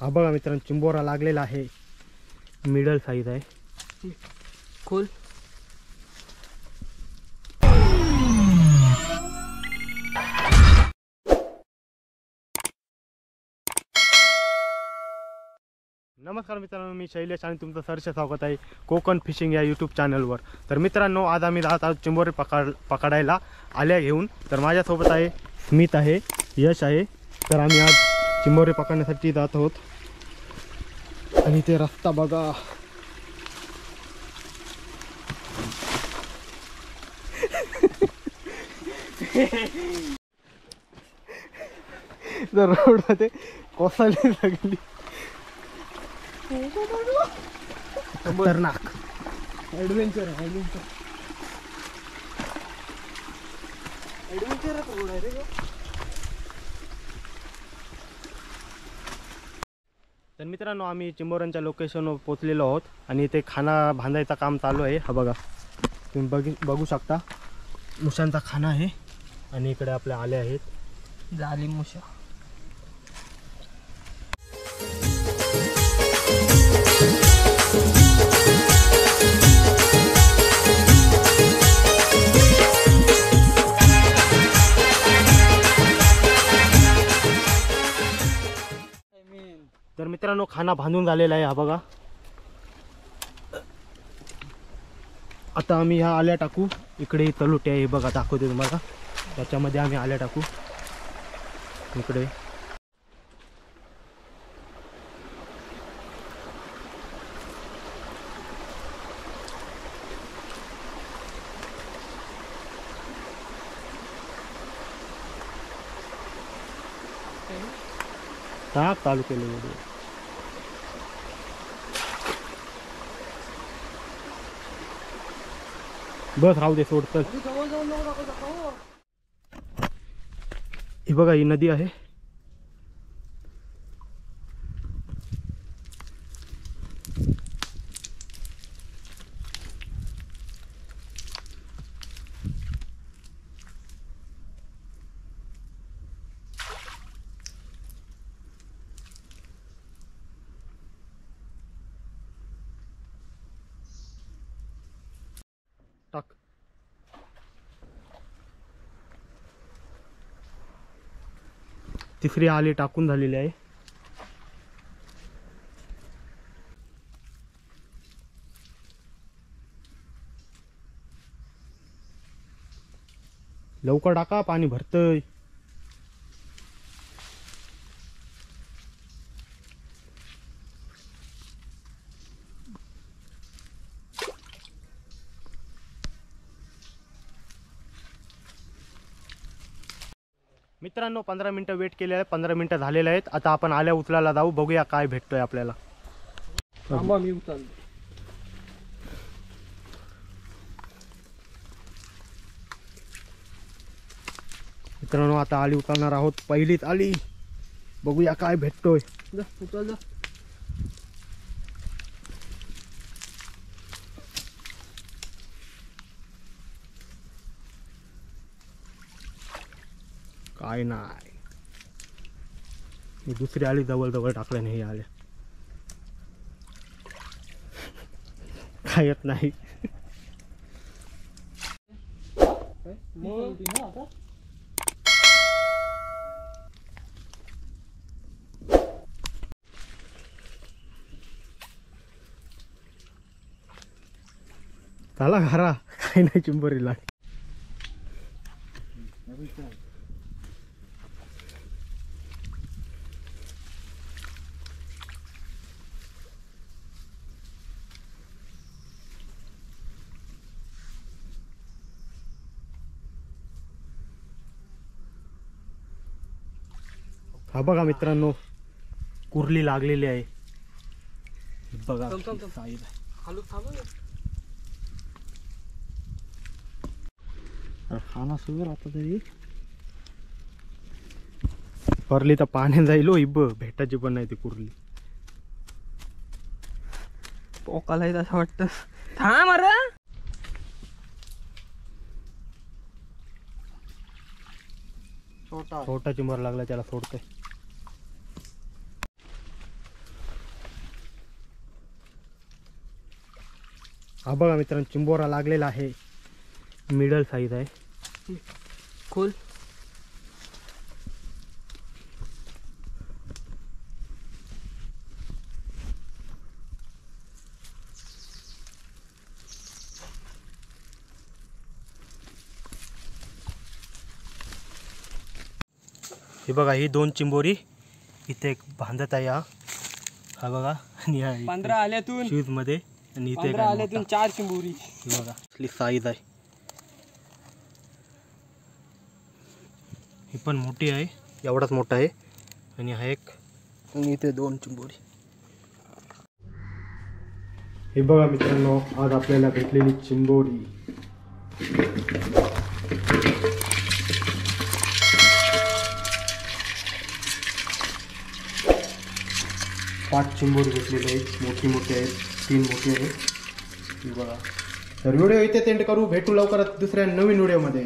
हा बघा मित्रांनो चिंबोरा लागलेला आहे, मिडल साईज आहे खोल. नमस्कार मित्रांनो, मी शैलेश आणि तुमचं सहर्ष स्वागत आहे कोकण फिशिंग या यूट्यूब चॅनलवर. तर मित्रांनो आज आम्ही जात आहोत चिंबोरे पकडायला आल्या घेऊन. तर माझ्यासोबत आहे स्मित आहे, यश आहे. तर आम्ही आज चिंबोरे पकडण्यासाठी जात आहोत आणि ते रस्ता बघा. जर रोडमध्ये कोसळली लागली खतरनाक ॲडव्हेंचर आहे, ॲडव्हेंचर आहे रे. तर मित्रांनो आम्ही चिंबोऱ्यांच्या लोकेशनवर पोचलेलो आहोत आणि इथे खाना बांधायचं काम चालू आहे. हा बघा तुम्ही बघू शकता, मुशांचा खाना आहे आणि इकडे आपल्या आले आहेत झाली मुशा. तर मित्रांनो खाना बांधून झालेला आहे. हा बघा आता आम्ही ह्या आल्या टाकू. इकडे तलोटे आहे, हे बघा दाखवते तुम्हाला. त्याच्यामध्ये आम्ही आल्या टाकू इकडे. टाक चालू केले बस राहू दे, सोड चल. ही बघा ही नदी आहे. टाक. तिसरी आली टाकून झालेली आहे. लवकर टाका, पाणी भरतय. मित्रांनो 15 मिनिटं वेट केले आहे, 15 मिनिटं झालेले आहेत. आता आपण आल्या उचलायला जाऊ, बघूया काय भेटतोय आपल्याला. थांबा मी उचलतो. मित्रांनो आता आली उचलणार आहोत, पहिलीच आली. बघूया काय भेटतोय. जा उचल जा. काय नाही, ही दुसरी आली जवळ जवळ टाकल्या नाही आल्या. काय येत नाही. चला घरा, काही नाही चिंबोरीला. हा बघा मित्रांनो कुर्ली लागलेली आहे. बघा साईज आहे. खालू थांबा. खाना सुरू आता तरी परली तर पाण्यात जाईल. इब भेटायची पण नाही ती कुर्ली. पोकाला येत असं वाटतं. थांब अरे. छोटा चिंबर लागला, त्याला सोडतोय. हा बघा मित्रांनो चिंबोरा लागलेला आहे, मिडल साईज आहे. खोल. हे बघा ही 2 चिंबोरी इथे एक बांधत आहे. हा बघा आणि 15 आल्यातून शूज मध्ये आणि इथे 15 आल्यातून 4 चिंबोरी. हे बघा असली साईज आहे. ही पण मोठी आहे, एवढाच मोठा आहे. आणि हा एक आणि इथे 2 चिंबोरी. हे बघा मित्रांनो आज आपल्याला भेटलेली चिंबोरी. पाच चिंबोरी भेटलेले आहेत, मोठी मोठी आहेत, 3 मोठी आहेत. हे बघा. तर व्हिडिओ इथे एंड करू, भेटू लवकरच दुसऱ्या नवीन व्हिडिओमध्ये.